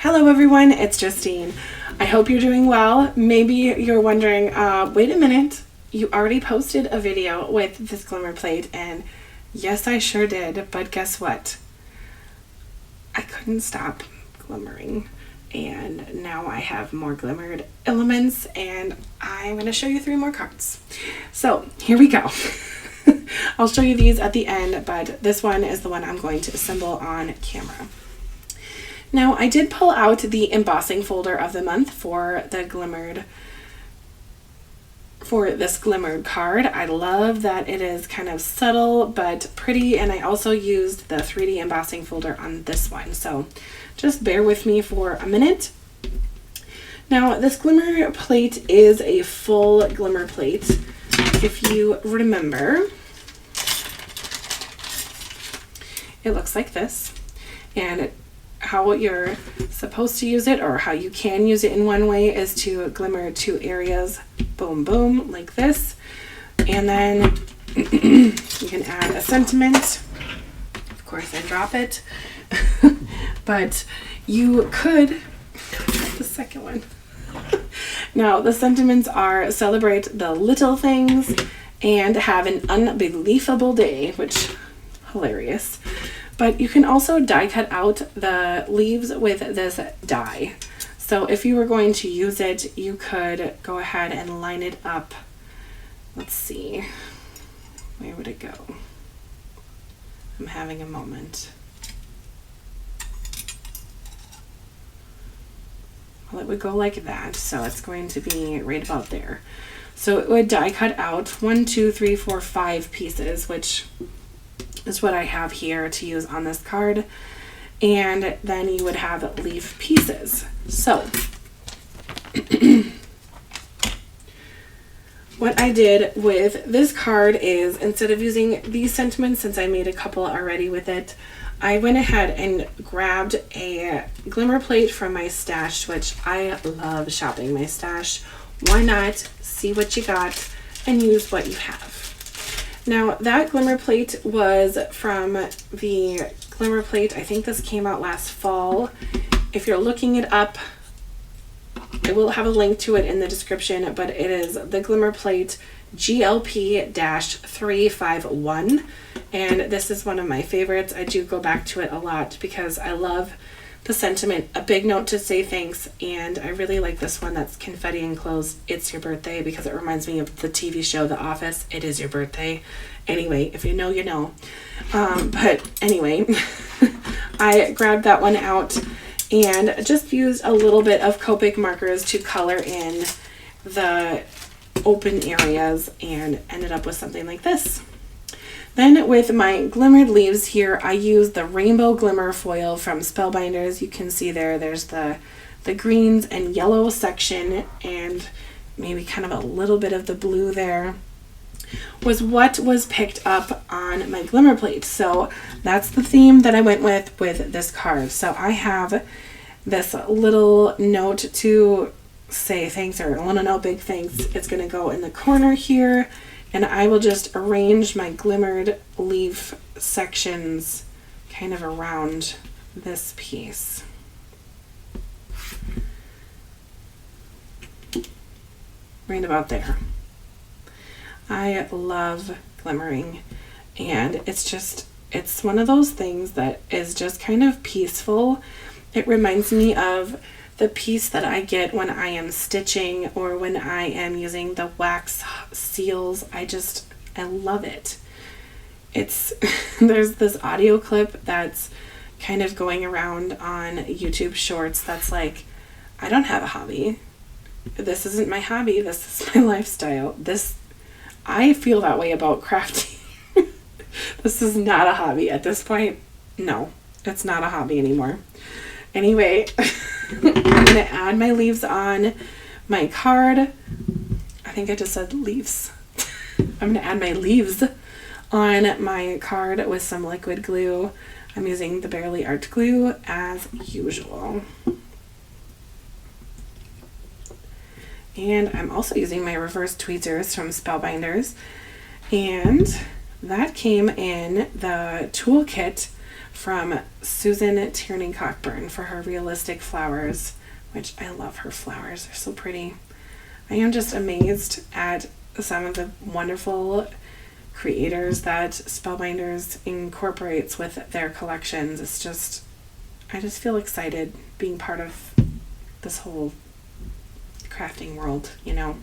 Hello everyone, it's Justine. I hope you're doing well. Maybe you're wondering, wait a minute, you already posted a video with this glimmer plate, and yes, I sure did, but guess what? I couldn't stop glimmering, and now I have more glimmered elements, and I'm going to show you 3 more cards. So here we go. I'll show you these at the end, but this one is the one I'm going to assemble on camera. Now, I did pull out the embossing folder of the month for this glimmered card. I love that it is kind of subtle but pretty, and I also used the 3D embossing folder on this one, so just bear with me for a minute. Now, this glimmer plate is a full glimmer plate. If you remember, it looks like this, and how you're supposed to use it, or how you can use it in one way, is to glimmer 2 areas, boom boom, like this, and then you can add a sentiment. Of course I drop it, but you could the second one. Now the sentiments are celebrate the little things and have an unbelievable day, which hilarious. But you can also die cut out the leaves with this die. So if you were going to use it, you could go ahead and line it up. Let's see, where would it go? I'm having a moment. Well, it would go like that, so it's going to be right about there. So it would die cut out 1, 2, 3, 4, 5 pieces, which is what I have here to use on this card, and then you would have leaf pieces. So what I did with this card is, instead of using these sentiments, since I made a couple already with it, I went ahead and grabbed a glimmer plate from my stash, which I love shopping my stash. Why not see what you got and use what you have? Now, that glimmer plate was from the Glimmer Plate. I think this came out last fall. If you're looking it up, I will have a link to it in the description, but it is the Glimmer Plate GLP-351, and this is one of my favorites. I do go back to it a lot because I love the sentiment, a big note to say thanks, and I really like this one that's confetti enclosed. It's your birthday, because it reminds me of the TV show The Office. It is your birthday. Anyway, if you know, you know. But anyway, I grabbed that one out and just used a little bit of Copic markers to color in the open areas and ended up with something like this. Then with my glimmered leaves here, I used the Rainbow Glimmer foil from Spellbinders. You can see there's the greens and yellow section, and maybe kind of a little bit of the blue there was what was picked up on my glimmer plate. So that's the theme that I went with this card. So I have this little note to say thanks, or a little note, big thanks. It's going to go in the corner here. And I will just arrange my glimmered leaf sections kind of around this piece. Right about there. I love glimmering, and it's one of those things that is just kind of peaceful. It reminds me of the piece that I get when I am stitching or when I am using the wax seals. I love it. There's this audio clip that's kind of going around on YouTube Shorts that's like, I don't have a hobby. This isn't my hobby. This is my lifestyle. I feel that way about crafting. This is not a hobby at this point. No, it's not a hobby anymore. Anyway, I'm going to add my leaves on my card. I think I just said leaves. I'm going to add my leaves on my card with some liquid glue. I'm using the Barely Art glue as usual. And I'm also using my reverse tweezers from Spellbinders. And that came in the toolkit from Susan Tierney Cockburn for her realistic flowers, which I love her flowers. They're so pretty. I am just amazed at some of the wonderful creators that Spellbinders incorporates with their collections. I just feel excited being part of this whole crafting world, you know.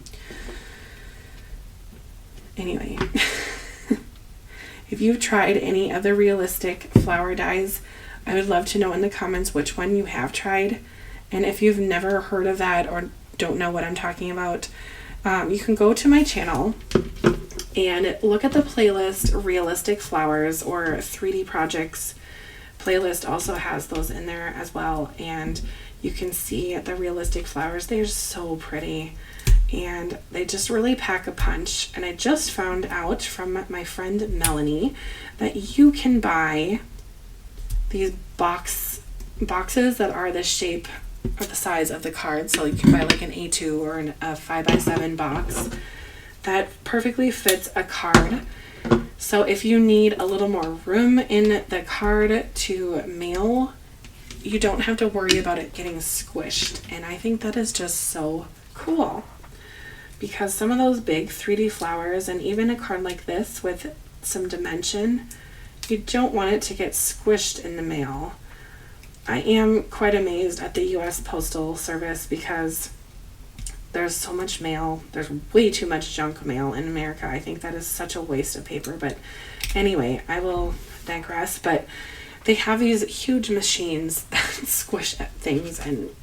Anyway, if you've tried any other realistic flower dies, I would love to know in the comments which one you have tried. And if you've never heard of that or don't know what I'm talking about, you can go to my channel and look at the playlist Realistic Flowers or 3D Projects playlist also has those in there as well, and you can see the realistic flowers. They're so pretty and they just really pack a punch. And I just found out from my friend Melanie that you can buy these boxes that are the shape or the size of the card. So you can buy like an A2 or a 5x7 box that perfectly fits a card. So if you need a little more room in the card to mail, you don't have to worry about it getting squished. And I think that is just so cool, because some of those big 3D flowers and even a card like this with some dimension, you don't want it to get squished in the mail. I am quite amazed at the US Postal Service because there's so much mail. There's way too much junk mail in America. I think that is such a waste of paper. But anyway, I will digress. But they have these huge machines that squish things. And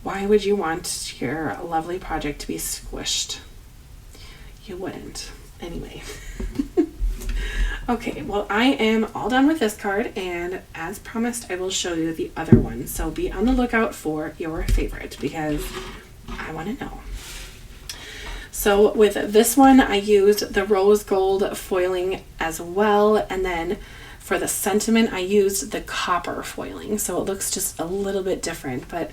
why would you want your lovely project to be squished? You wouldn't. Anyway. Okay, well, I am all done with this card. And as promised, I will show you the other one. So be on the lookout for your favorite because I want to know. So with this one, I used the rose gold foiling as well. And then for the sentiment, I used the copper foiling. So it looks just a little bit different, but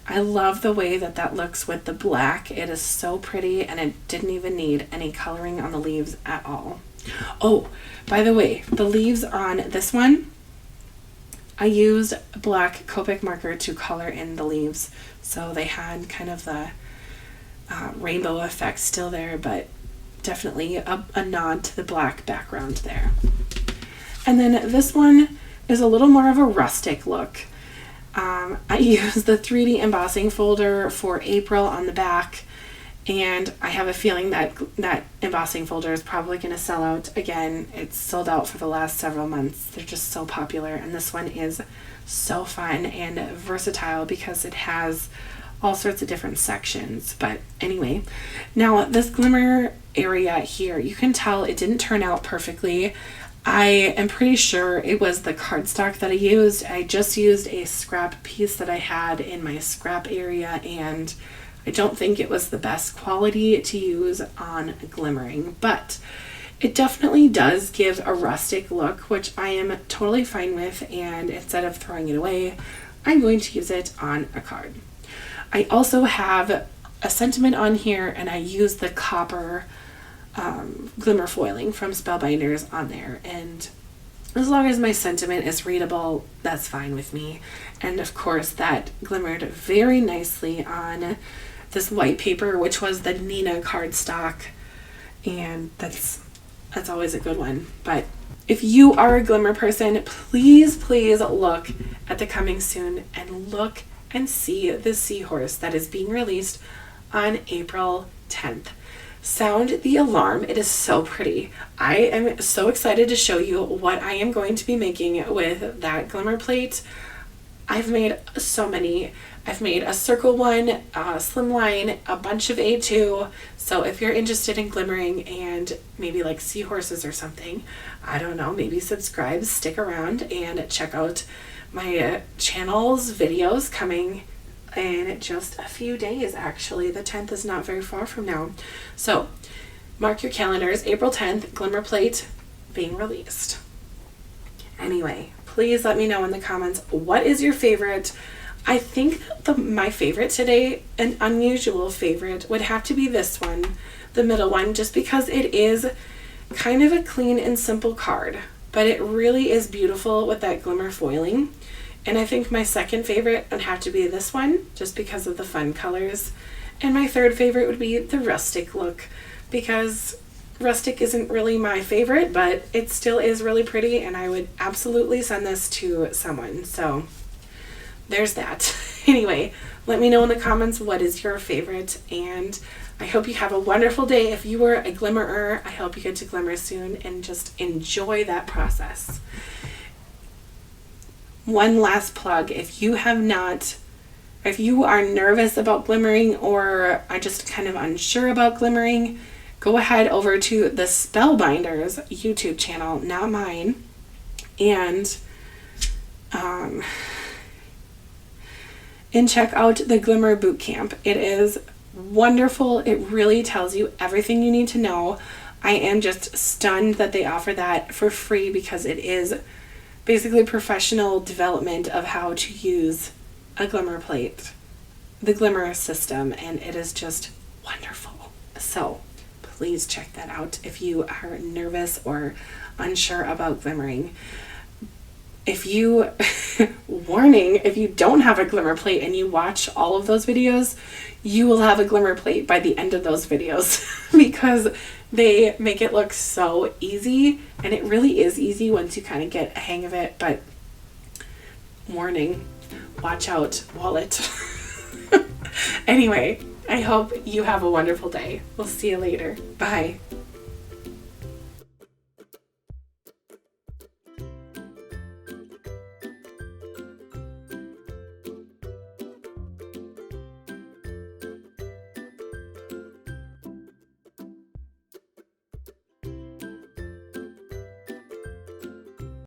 I love the way that that looks with the black. It is so pretty, and it didn't even need any coloring on the leaves at all. Oh, by the way, the leaves on this one, I used black Copic marker to color in the leaves. So they had kind of the rainbow effect still there, but definitely a nod to the black background there. And then this one is a little more of a rustic look. I used the 3D embossing folder for April on the back, and I have a feeling that that embossing folder is probably going to sell out again. It's sold out for the last several months. They're just so popular, and this one is so fun and versatile because it has all sorts of different sections. But anyway, now this glimmer area here, you can tell it didn't turn out perfectly. I am pretty sure it was the cardstock that I used. I just used a scrap piece that I had in my scrap area, and I don't think it was the best quality to use on glimmering, but it definitely does give a rustic look, which I am totally fine with, and instead of throwing it away, I'm going to use it on a card. I also have a sentiment on here, and I use the copper glimmer foiling from Spellbinders on there, and as long as my sentiment is readable, that's fine with me. And of course that glimmered very nicely on this white paper, which was the Nina cardstock, and that's always a good one. But if you are a glimmer person, please look at the coming soon and look and see the seahorse that is being released on April 10th. Sound the alarm. It is so pretty. I am so excited to show you what I am going to be making with that glimmer plate. I've made so many. I've made a circle one, a slim line, a bunch of A2. So if you're interested in glimmering and maybe like seahorses or something, I don't know, maybe subscribe, stick around, and check out my channel's videos coming in just a few days. Actually, the 10th is not very far from now. So mark your calendars, April 10th, glimmer plate being released. Anyway, please let me know in the comments, what is your favorite? I think my favorite today, an unusual favorite, would have to be this one, the middle one, just because it is kind of a clean and simple card. but it really is beautiful with that glimmer foiling. And I think my second favorite would have to be this one, just because of the fun colors. And my third favorite would be the rustic look, because rustic isn't really my favorite, but it still is really pretty, and I would absolutely send this to someone. So there's that. Anyway, let me know in the comments what is your favorite, and I hope you have a wonderful day. If you were a glimmerer, I hope you get to glimmer soon and just enjoy that process. One last plug, if you are nervous about glimmering or are just kind of unsure about glimmering, go ahead over to the Spellbinders YouTube channel, not mine, and check out the Glimmer Bootcamp. It is wonderful. It really tells you everything you need to know. I am just stunned that they offer that for free, because it is basically professional development of how to use a glimmer plate, the Glimmer system, and it is just wonderful. So please check that out if you are nervous or unsure about glimmering. If you, warning, if you don't have a glimmer plate and you watch all of those videos, you will have a glimmer plate by the end of those videos because they make it look so easy, and it really is easy once you kind of get a hang of it, but warning, watch out, wallet. Anyway, I hope you have a wonderful day. We'll see you later. Bye.